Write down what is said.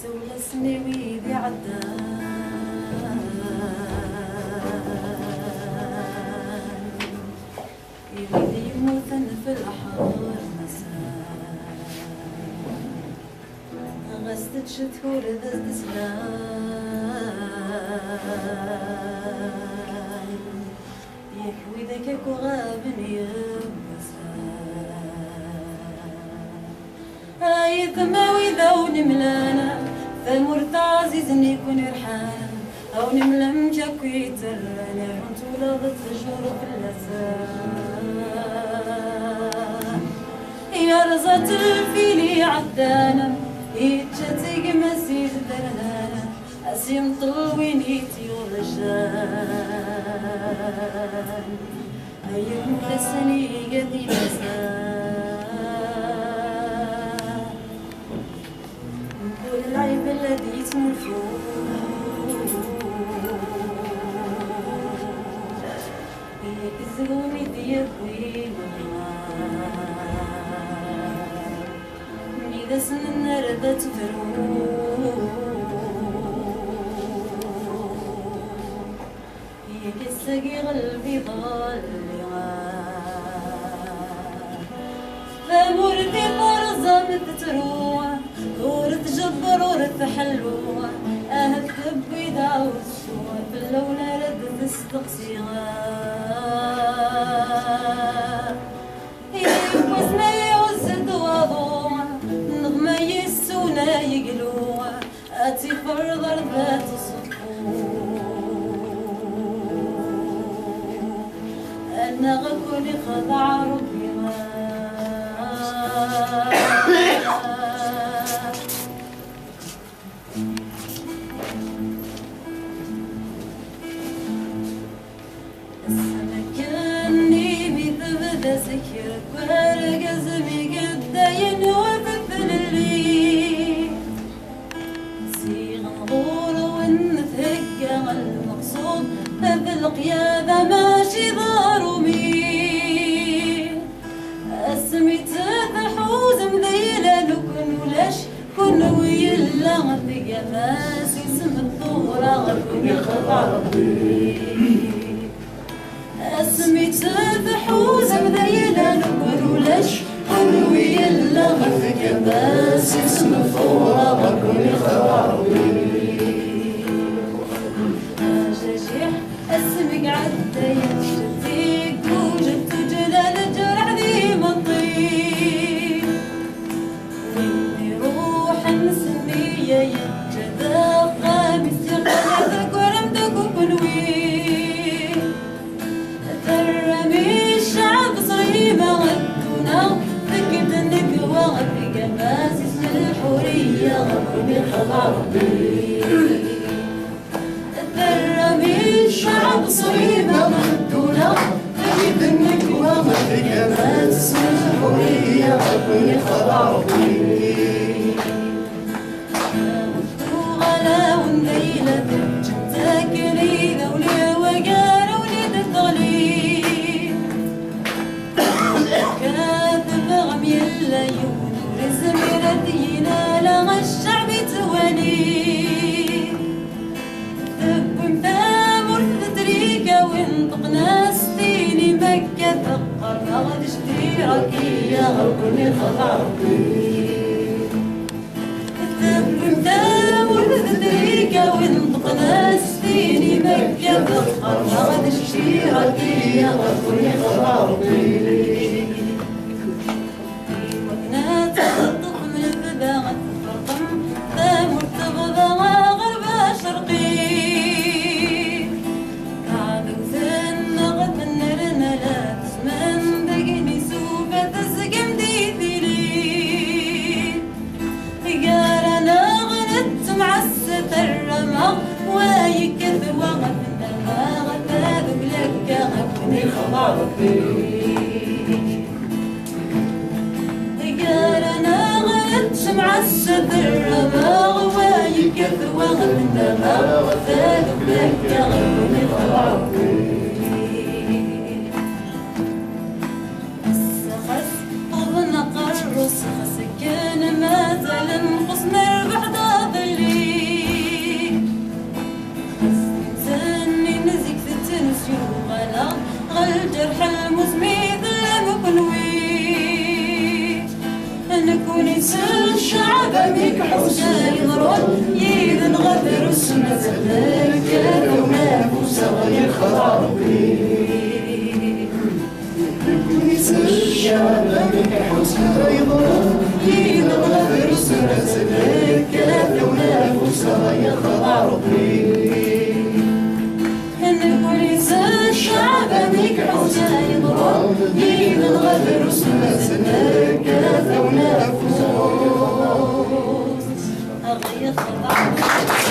سولسني ويدي عدان يريد يموتن في الحار مساء غستت شتهور ذا تسلان يكوي ذاك وغابن هاي ثماوي ذو نملانا ثمرت عزيزني يكون رحانا أو نملم جاكوي ترانا كنت ولادت الجور في اللسان يا رزات الفيلي عدانا يتشتق مسير درنانا أسيم طلوينيتي ورجان أيام لسني قدي مسان نقول العيب الذي يتملفوه يكذبوني ديابوي إذا سن النار ذات تفروه يكسقي قلبي ضالي فمرتي طرزة متتروى ورث جبر ورث حلوة أهكب بيضا والسوى في اللولة رد تستقسيها يوزنا يوزد وضوها نغمة يسونا يقلوها أتي فرض ذات الصفوف أنا غكوني خضع ربي ما السمكاني بذبذا سكرك ورقزمي قداين وفثل الليل سيغ نغور ونثقى المقصود هذا القيادة ماشي ضارو مين اسمي تفحوز مذيلة لكن ولاش كن ويلا غثقى ماسي اسم الثورة غركن يخضع ربي اسمي تفحوز مذيلة لكن ولاش كن ويلا غثقى ماسي اسم الثورة غركن يخضع ربي اسمك عدى يشتيك وجدت جلال جرح ذي مطيب واني روح مسمية يجدا خامس يقلدك ورمدك وكلوين ترمي الشعب صريمة غدونا فكت النقوى غدك ماسس الحورية غدوني خضع ربي الشعب صريبة مهدولة تجد النكوة مهدية ما تسمى الحرية غبني خضع ربي غلا والليلة تاكلي ذولي وقارة وليد الضليل كاتب غمي الليون ورزم ردينا لغى الشعب توالي وانطقنا ستيني مكة ثقرنا غد اشتراك يا غركني خضع ربي كتبنا ولدريكا وانطقنا ستيني مكة ثقرنا غد اشتراك يا غركني خضع ربي وكنا تخطط من البداغة تفرقم ذا مرتبضة غربة شرقي ويكذب وغفنا ما غفاذ لك غفني خضع ربي قال انا غلت شمع السدر رماغ ويكذب وغفنا ما غفاذ لك غفني خضع ربي السخس طبنا قرص سكان ما زال نقص نربح ضاضلي نكون يتسال الشعب بك حوسا يضرون يذن غدر السنة ذلك لو نافوس غير خضار نكون يتسال الشعب بك حوسا يضرون يذن غدر السنة ذلك لو نافوس غير خضار نكون يتسال الشعب بك حوسا يضرون يذن غدر السنة ذلك لو نافوس غير خضار